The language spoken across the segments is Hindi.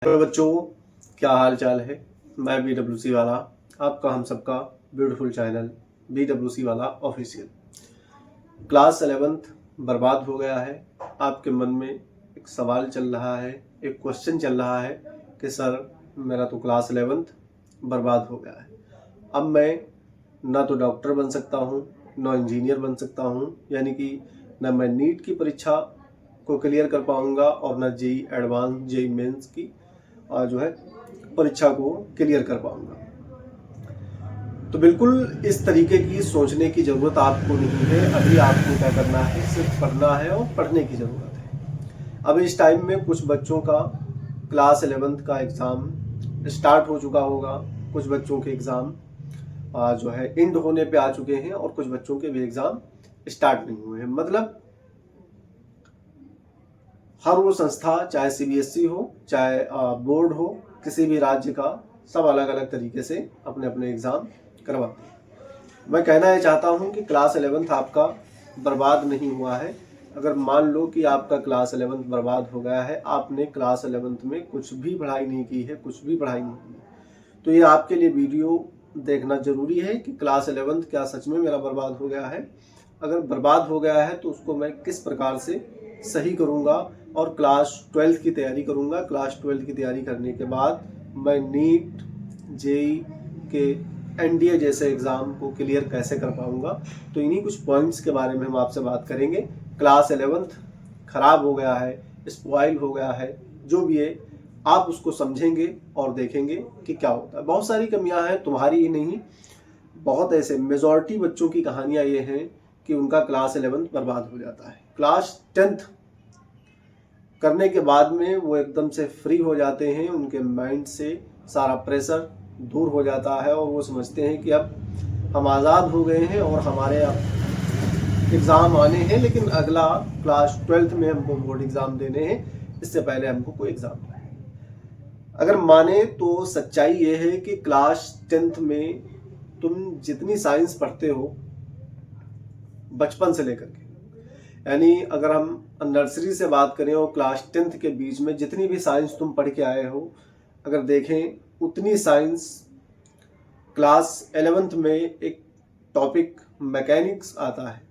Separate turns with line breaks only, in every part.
हेलो बच्चों, क्या हाल चाल है। मैं BWC वाला, आपका हम सबका ब्यूटीफुल चैनल BWC वाला ऑफिशियल। क्लास 11th बर्बाद हो गया है। आपके मन में एक सवाल चल रहा है, एक क्वेश्चन चल रहा है कि सर मेरा तो क्लास 11th बर्बाद हो गया है। अब मैं ना तो डॉक्टर बन सकता हूँ, ना इंजीनियर बन सकता हूँ, यानी कि ना मैं नीट की परीक्षा को क्लियर कर पाऊँगा और ना जेई एडवांस, जेई मेंस की जो है परीक्षा को क्लियर कर पाऊंगा। तो बिल्कुल इस तरीके की सोचने की ज़रूरत आपको नहीं है। अभी आपको क्या करना है, सिर्फ पढ़ना है और पढ़ने की ज़रूरत है। अब इस टाइम में कुछ बच्चों का क्लास 11th का एग्ज़ाम स्टार्ट हो चुका होगा, कुछ बच्चों के एग्ज़ाम जो है एंड होने पे आ चुके हैं और कुछ बच्चों के भी एग्ज़ाम स्टार्ट नहीं हुए हैं। मतलब हर वो संस्था, चाहे CBSE हो, चाहे बोर्ड हो, किसी भी राज्य का, सब अलग अलग तरीके से अपने अपने एग्ज़ाम करवाते हैं। मैं कहना ये चाहता हूँ कि क्लास 11th आपका बर्बाद नहीं हुआ है। अगर मान लो कि आपका क्लास 11th बर्बाद हो गया है, आपने क्लास 11th में कुछ भी पढ़ाई नहीं की है, कुछ भी पढ़ाई नहीं की है, तो ये आपके लिए वीडियो देखना ज़रूरी है कि क्लास 11th क्या सच में मेरा बर्बाद हो गया है। अगर बर्बाद हो गया है तो उसको मैं किस प्रकार से सही करूँगा और क्लास 12th की तैयारी करूँगा। क्लास 12th की तैयारी करने के बाद मैं नीट, जेई के NDA जैसे एग्ज़ाम को क्लियर कैसे कर पाऊँगा। तो इन्हीं कुछ पॉइंट्स के बारे में हम आपसे बात करेंगे। क्लास 11th ख़राब हो गया है, स्पॉइल हो गया है, जो भी है आप उसको समझेंगे और देखेंगे कि क्या होता है। बहुत सारी कमियां हैं, तुम्हारी ही नहीं, बहुत ऐसे मेजॉरिटी बच्चों की कहानियां ये हैं कि उनका क्लास 11th बर्बाद हो जाता है। क्लास 10th करने के बाद में वो एकदम से फ्री हो जाते हैं, उनके माइंड से सारा प्रेशर दूर हो जाता है और वो समझते हैं कि अब हम आज़ाद हो गए हैं और हमारे अब एग्ज़ाम आने हैं, लेकिन अगला क्लास 12th में हमको बोर्ड एग्ज़ाम देने हैं, इससे पहले हमको कोई एग्ज़ाम नहीं है। अगर माने तो सच्चाई ये है कि क्लास 10th में तुम जितनी साइंस पढ़ते हो बचपन से लेकर के, यानी अगर हम नर्सरी से बात करें और क्लास 10th के बीच में जितनी भी साइंस तुम पढ़ के आए हो, अगर देखें उतनी साइंस क्लास 11th में एक टॉपिक मैकेनिक्स आता है।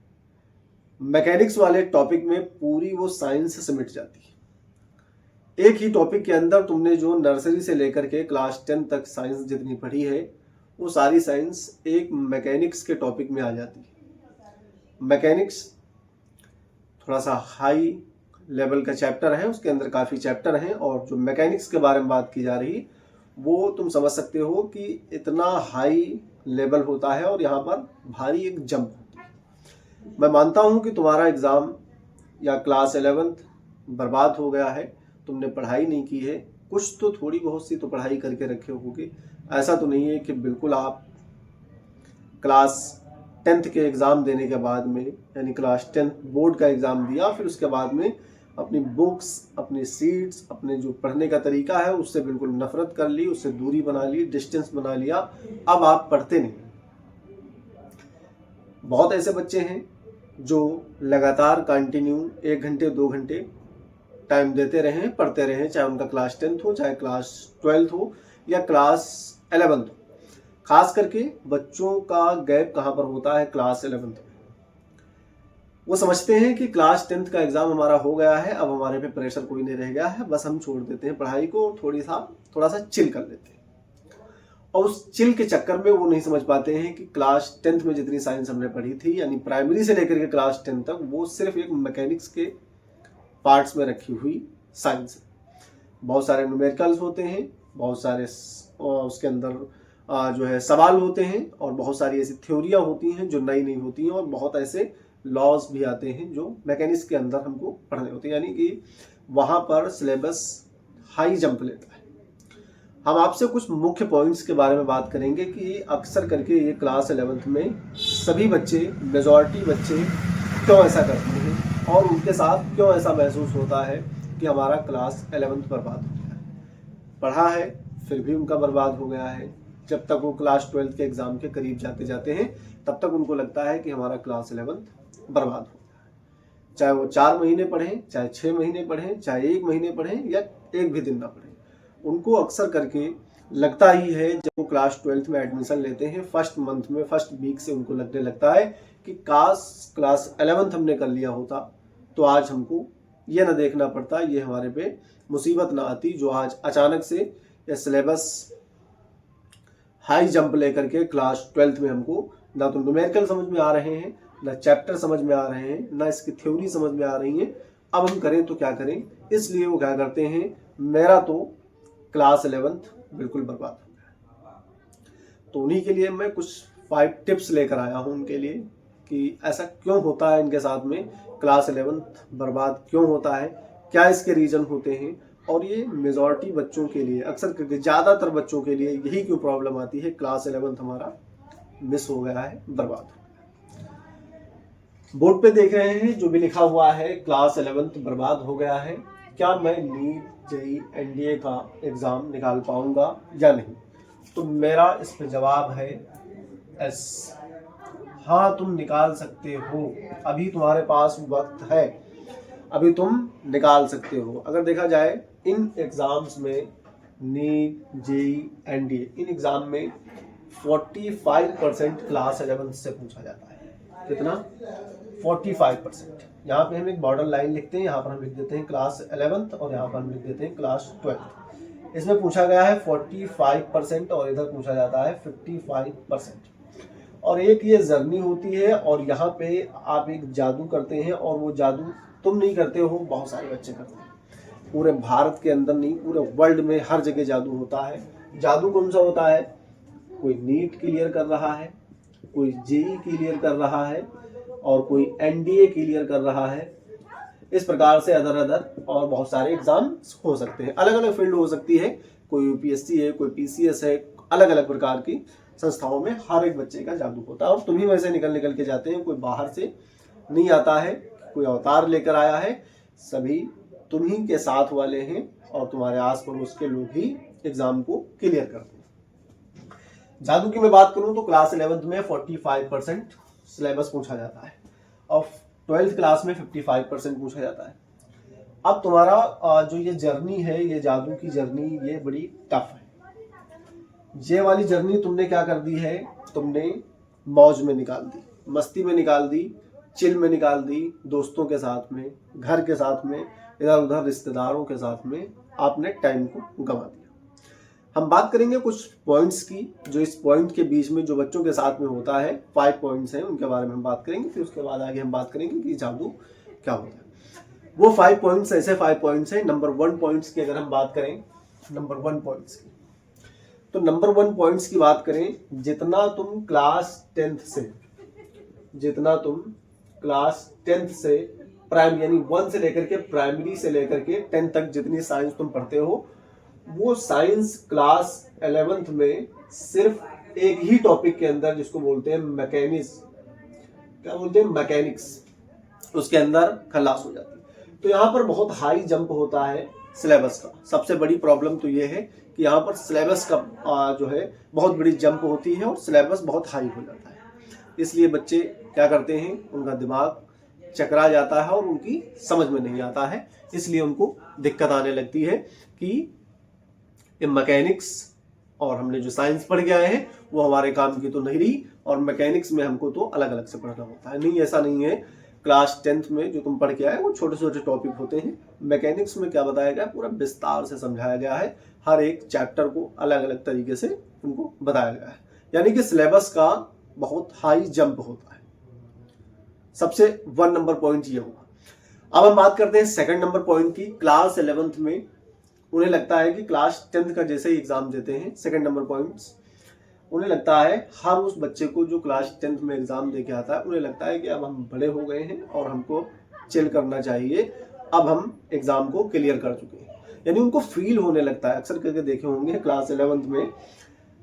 मैकेनिक्स वाले टॉपिक में पूरी वो साइंस सिमट जाती है। एक ही टॉपिक के अंदर तुमने जो नर्सरी से लेकर के क्लास 10 तक साइंस जितनी पढ़ी है, वो सारी साइंस एक मैकेनिक्स के टॉपिक में आ जाती है। मैकेनिक्स थोड़ा सा हाई लेवल का चैप्टर है, उसके अंदर काफ़ी चैप्टर हैं, और जो मैकेनिक्स के बारे में बात की जा रही वो तुम समझ सकते हो कि इतना हाई लेवल होता है और यहाँ पर भारी एक जंप होती है। मैं मानता हूँ कि तुम्हारा एग्ज़ाम या क्लास 11th बर्बाद हो गया है, तुमने पढ़ाई नहीं की है, कुछ तो थोड़ी बहुत सी तो पढ़ाई करके रखे होगे। ऐसा तो नहीं है कि बिल्कुल आप क्लास 10th के एग्ज़ाम देने के बाद में, यानी क्लास 10th बोर्ड का एग्ज़ाम दिया, फिर उसके बाद में अपनी बुक्स, अपनी सीट्स, अपने जो पढ़ने का तरीका है उससे बिल्कुल नफरत कर ली, उससे दूरी बना ली, डिस्टेंस बना लिया, अब आप पढ़ते नहीं। बहुत ऐसे बच्चे हैं जो लगातार कंटिन्यू 1 घंटे 2 घंटे टाइम देते रहें, पढ़ते रहें, चाहे उनका क्लास 10th हो, चाहे क्लास 12th हो या क्लास 11th हो। खास करके बच्चों का गैप कहाँ पर होता है, क्लास 11th में। वो समझते हैं कि क्लास 10th का एग्ज़ाम हमारा हो गया है, अब हमारे पे प्रेशर कोई नहीं रह गया है, बस हम छोड़ देते हैं पढ़ाई को, थोड़ा सा चिल कर लेते हैं। और उस चिल के चक्कर में वो नहीं समझ पाते हैं कि क्लास 10th में जितनी साइंस हमने पढ़ी थी, यानी प्राइमरी से लेकर के क्लास 10 तक, वो सिर्फ एक मैकेनिक्स के पार्ट्स में रखी हुई साइंस है। बहुत सारे न्यूमेरिकल्स होते हैं, बहुत सारे उसके अंदर जो है सवाल होते हैं, और बहुत सारी ऐसी थ्योरियाँ होती हैं जो नई नहीं होती हैं, और बहुत ऐसे लॉज भी आते हैं जो मैकेनिक्स के अंदर हमको पढ़ने होते हैं, यानी कि वहाँ पर सिलेबस हाई जंप लेता है। हम आपसे कुछ मुख्य पॉइंट्स के बारे में बात करेंगे कि अक्सर करके ये क्लास 11th में सभी बच्चे, मेजॉरिटी बच्चे क्यों ऐसा करते हैं और उनके साथ क्यों ऐसा महसूस होता है कि हमारा क्लास 11th बर्बाद हो गया है। पढ़ा है फिर भी उनका बर्बाद हो गया है। जब तक वो क्लास 12th के एग्ज़ाम के करीब जाते जाते हैं, तब तक उनको लगता है कि हमारा क्लास 11th बर्बाद हो गया है। चाहे वो 4 महीने पढ़ें, चाहे 6 महीने पढ़ें, चाहे 1 महीने पढ़ें या एक भी दिन ना पढ़ें, उनको अक्सर करके लगता ही है जब वो क्लास 12th में एडमिशन लेते हैं, फर्स्ट मंथ में, फर्स्ट वीक से उनको लगने लगता है कि काश क्लास 11th हमने कर लिया होता तो आज हमको ये ना देखना पड़ता, ये हमारे पे मुसीबत ना आती जो आज अचानक से ये सिलेबस हाई जंप लेकर के क्लास 12th में हमको ना तो न्यूमेरिकल समझ में आ रहे हैं, ना चैप्टर समझ में आ रहे हैं, ना इसकी थ्योरी समझ में आ रही है। अब हम करें तो क्या करें, इसलिए वो क्या करते हैं, मेरा तो क्लास 11th बिल्कुल बर्बाद हो गया। तो उन्हीं के लिए मैं कुछ 5 टिप्स लेकर आया हूं उनके लिए कि ऐसा क्यों होता है इनके साथ में, क्लास 11th बर्बाद क्यों होता है, क्या इसके रीजन होते हैं, और ये मेजॉरिटी बच्चों के लिए, अक्सर करके ज़्यादातर बच्चों के लिए यही क्यों प्रॉब्लम आती है, क्लास 11th हमारा मिस हो गया है, बर्बाद हो गया। बोर्ड पे देख रहे हैं जो भी लिखा हुआ है, क्लास 11th बर्बाद हो गया है, क्या मैं नीट जेईई एनडीए का एग्ज़ाम निकाल पाऊंगा या नहीं। तो मेरा इस पर जवाब है एस, हाँ तुम निकाल सकते हो, अभी तुम्हारे पास वक्त है, अभी तुम निकाल सकते हो। अगर देखा जाए इन एग्ज़ाम्स में, नीट जेईई एनडीए, इन एग्ज़ाम में 45% क्लास 11th से पूछा जाता है। कितना? 45%। यहाँ पे हम एक बॉर्डर लाइन लिखते हैं, यहाँ पर हम लिख देते हैं क्लास 11th और यहाँ पर हम लिख देते हैं क्लास 12th। इसमें पूछा गया है 45% और इधर पूछा जाता है 55%। और एक ये जर्नी होती है और यहाँ पे आप एक जादू करते हैं, और वो जादू तुम नहीं करते हो, बहुत सारे बच्चे करते हैं। पूरे भारत के अंदर नहीं, पूरे वर्ल्ड में हर जगह जादू होता है। जादू कौन सा होता है? कोई नीट क्लियर कर रहा है, कोई जेईई क्लियर कर रहा है, और कोई एनडीए क्लियर कर रहा है। इस प्रकार से अदर और बहुत सारे एग्जाम्स हो सकते हैं, अलग अलग फील्ड हो सकती है, कोई यूपीएससी है, कोई पीसीएस है, अलग अलग प्रकार की संस्थाओं में हर एक बच्चे का जादू होता है। और तुम ही वैसे निकल के जाते हैं, कोई बाहर से नहीं आता है, कोई अवतार लेकर आया है, सभी तुम ही के साथ वाले हैं और तुम्हारे आस पड़ोस के लोग ही एग्जाम को क्लियर करते हैं। जादू की मैं बात करूं तो क्लास 11th में 45% सिलेबस पूछा जाता है और 12th क्लास में 55% पूछा जाता है। अब तुम्हारा जो ये जर्नी है, ये जादू की जर्नी, ये बड़ी टफ है। ये वाली जर्नी तुमने क्या कर दी है, तुमने मौज में निकाल दी, मस्ती में निकाल दी, चिल में निकाल दी, दोस्तों के साथ में, घर के साथ में, इधर उधर रिश्तेदारों के साथ में आपने टाइम को गंवा दिया। हम बात करेंगे कुछ पॉइंट्स की, जो इस पॉइंट के बीच में जो बच्चों के साथ में होता है, 5 पॉइंट्स हैं, उनके बारे में हम बात करेंगे। फिर उसके बाद आगे हम बात करेंगे कि जादू क्या होता है। वो 5 पॉइंट्स ऐसे 5 पॉइंट्स हैं। नंबर 1 पॉइंट्स की अगर हम बात करें, नंबर 1 पॉइंट्स की, तो नंबर 1 पॉइंट्स की बात करें, जितना तुम क्लास 10th से प्राइमरी यानी 1 से लेकर के प्राइमरी से लेकर के 10 तक जितनी साइंस तुम पढ़ते हो, वो साइंस क्लास 11th में सिर्फ एक ही टॉपिक के अंदर, जिसको बोलते हैं मैकेनिक्स, उसके अंदर खलास हो जाती है। तो यहाँ पर बहुत हाई जंप होता है सिलेबस का। सबसे बड़ी प्रॉब्लम तो ये है कि यहाँ पर सिलेबस का जो है बहुत बड़ी जंप होती है और सिलेबस बहुत हाई हो जाता है। इसलिए बच्चे क्या करते हैं, उनका दिमाग चकरा जाता है और उनकी समझ में नहीं आता है, इसलिए उनको दिक्कत आने लगती है कि ये मैकेनिक्स और हमने जो साइंस पढ़ के आए हैं वो हमारे काम की तो नहीं रही, और मैकेनिक्स में हमको तो अलग अलग से पढ़ना होता है। नहीं, ऐसा नहीं है। क्लास 10th में जो तुम पढ़ के आए वो छोटे छोटे टॉपिक होते हैं। मैकेनिक्स में क्या बताया गया, पूरा विस्तार से समझाया गया है, हर एक चैप्टर को अलग अलग तरीके से उनको बताया गया है। यानी कि सिलेबस का बहुत हाई जंप होता है। सबसे 1 नंबर पॉइंट ये हुआ। अब हम बात करते हैं 2nd नंबर पॉइंट की। क्लास 11th में उन्हें लगता है कि क्लास 10th का जैसे ही एग्जाम देते हैं, 2nd नंबर पॉइंट्स, उन्हें लगता है, हर उस बच्चे को जो क्लास 10th में एग्जाम दे के आता है, उन्हें लगता है कि अब हम बड़े हो गए हैं और हमको चिल करना चाहिए, अब हम एग्जाम को क्लियर कर चुके हैं। यानी उनको फील होने लगता है। अक्सर करके देखे होंगे क्लास 11th में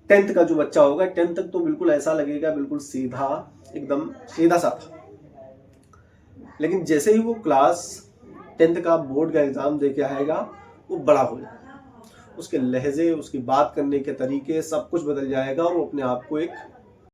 10th का जो बच्चा होगा, 10th तक तो बिल्कुल ऐसा लगेगा, बिल्कुल सीधा, एकदम सीधा साधा। लेकिन जैसे ही वो क्लास 10th का बोर्ड का एग्जाम दे के आएगा, वो बड़ा हो जाएगा, उसके लहजे, उसकी बात करने के तरीके, सब कुछ बदल जाएगा और वो अपने आप को एक